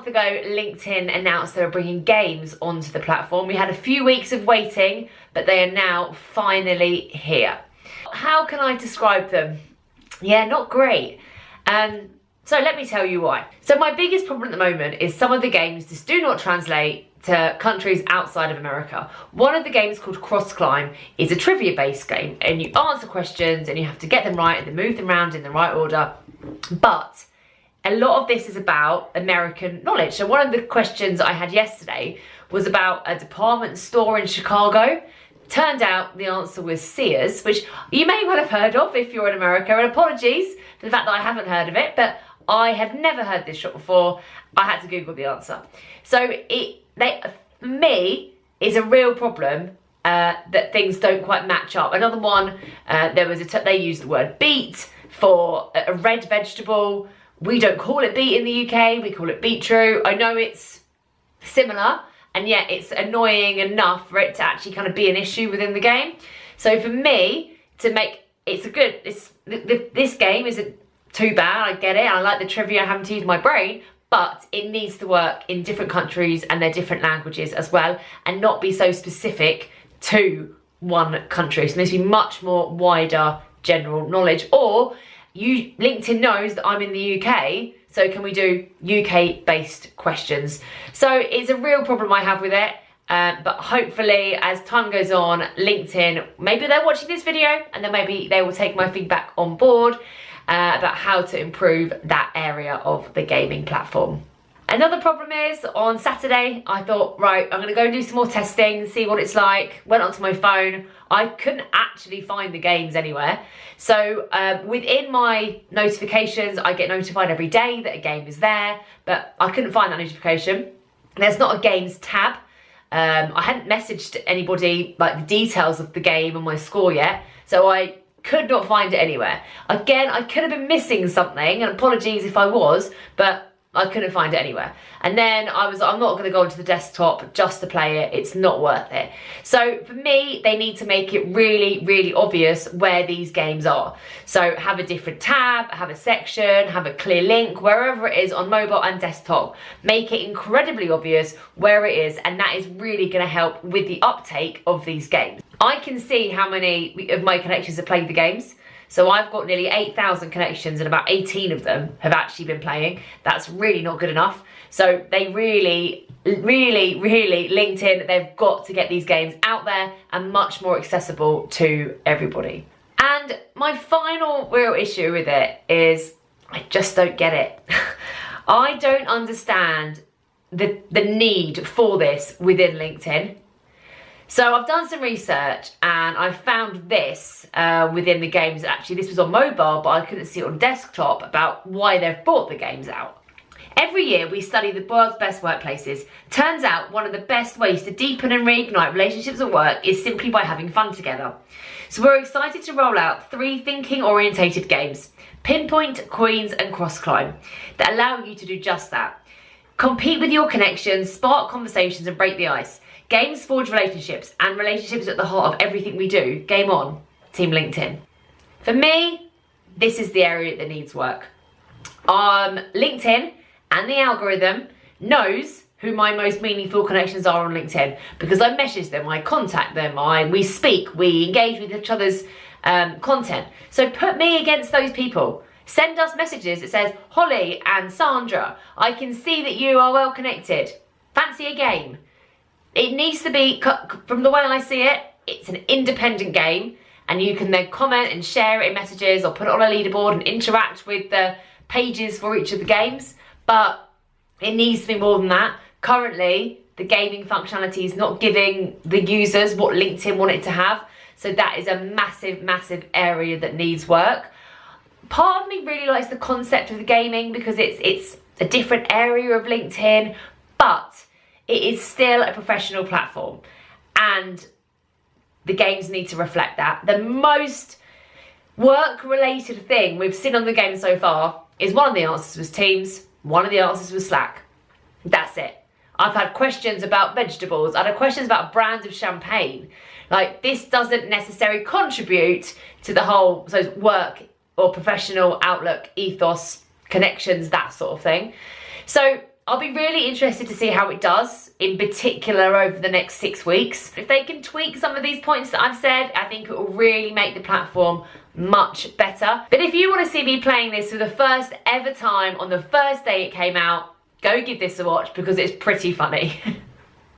month ago, LinkedIn announced they were bringing games onto the platform. We had a few weeks of waiting, but they are now finally here. How can I describe them? Yeah, not great. So let me tell you why. So my biggest problem at the moment is some of the games just do not translate to countries outside of America. One of the games called Crossclimb is a trivia-based game, and you answer questions and you have to get them right and then move them around in the right order. But a lot of this is about American knowledge. So one of the questions I had yesterday was about a department store in Chicago. Turned out the answer was Sears, which you may well have heard of if you're in America, and apologies for the fact that I haven't heard of it, but I have never heard this shop before. I had to Google the answer. So for me, is a real problem that things don't quite match up. Another one, they used the word beet for a red vegetable. We don't call it beet in the UK, we call it beetroot. I know it's similar, and yet it's annoying enough for it to actually kind of be an issue within the game. So for me, this game isn't too bad, I get it, I like the trivia, I haven't used my brain, but it needs to work in different countries and their different languages as well, and not be so specific to one country. So there needs to be much more wider general knowledge. Or LinkedIn knows that I'm in the UK, so can we do UK-based questions? So it's a real problem I have with it, but hopefully as time goes on, LinkedIn, maybe they're watching this video and then maybe they will take my feedback on board about how to improve that area of the gaming platform. Another problem is, on Saturday, I thought, right, I'm gonna go do some more testing, see what it's like. Went onto my phone. I couldn't actually find the games anywhere. So within my notifications, I get notified every day that a game is there, but I couldn't find that notification. There's not a games tab. I hadn't messaged anybody like the details of the game and my score yet, so I could not find it anywhere. Again, I could have been missing something, and apologies if I was, but I couldn't find it anywhere. And then I'm not going to go onto the desktop just to play it. It's not worth it. So for me, they need to make it really, really obvious where these games are. So have a different tab, have a section, have a clear link, wherever it is on mobile and desktop. Make it incredibly obvious where it is, and that is really going to help with the uptake of these games. I can see how many of my connections have played the games. So I've got nearly 8,000 connections and about 18 of them have actually been playing. That's really not good enough. So they really, LinkedIn, they've got to get these games out there and much more accessible to everybody. And my final real issue with it is I just don't get it. I don't understand the need for this within LinkedIn. So I've done some research and I found this within the games. Actually, this was on mobile, but I couldn't see it on desktop, about why they've brought the games out. Every year we study the world's best workplaces. Turns out one of the best ways to deepen and reignite relationships at work is simply by having fun together. So we're excited to roll out 3 thinking-orientated games, Pinpoint, Queens and Crossclimb, that allow you to do just that. Compete with your connections, spark conversations and break the ice. Games forge relationships, and relationships at the heart of everything we do. Game on, Team LinkedIn. For me, this is the area that needs work. LinkedIn and the algorithm knows who my most meaningful connections are on LinkedIn, because I message them, I contact them, we speak, we engage with each other's content. So put me against those people. Send us messages that says, Holly and Sandra, I can see that you are well connected. Fancy a game? It needs to be, from the way I see it, it's an independent game, and you can then comment and share it in messages or put it on a leaderboard and interact with the pages for each of the games. But it needs to be more than that. Currently, the gaming functionality is not giving the users what LinkedIn want it to have. So that is a massive, massive area that needs work. Part of me really likes the concept of the gaming because it's a different area of LinkedIn, but it is still a professional platform and the games need to reflect that. The most work-related thing we've seen on the game so far is one of the answers was Teams, one of the answers was Slack. That's it. I've had questions about vegetables, I've had questions about brands of champagne. Like, this doesn't necessarily contribute to the whole work or professional outlook, ethos, connections, that sort of thing. So I'll be really interested to see how it does, in particular over the next 6 weeks. If they can tweak some of these points that I've said, I think it will really make the platform much better. But if you want to see me playing this for the first ever time on the first day it came out, go give this a watch because it's pretty funny.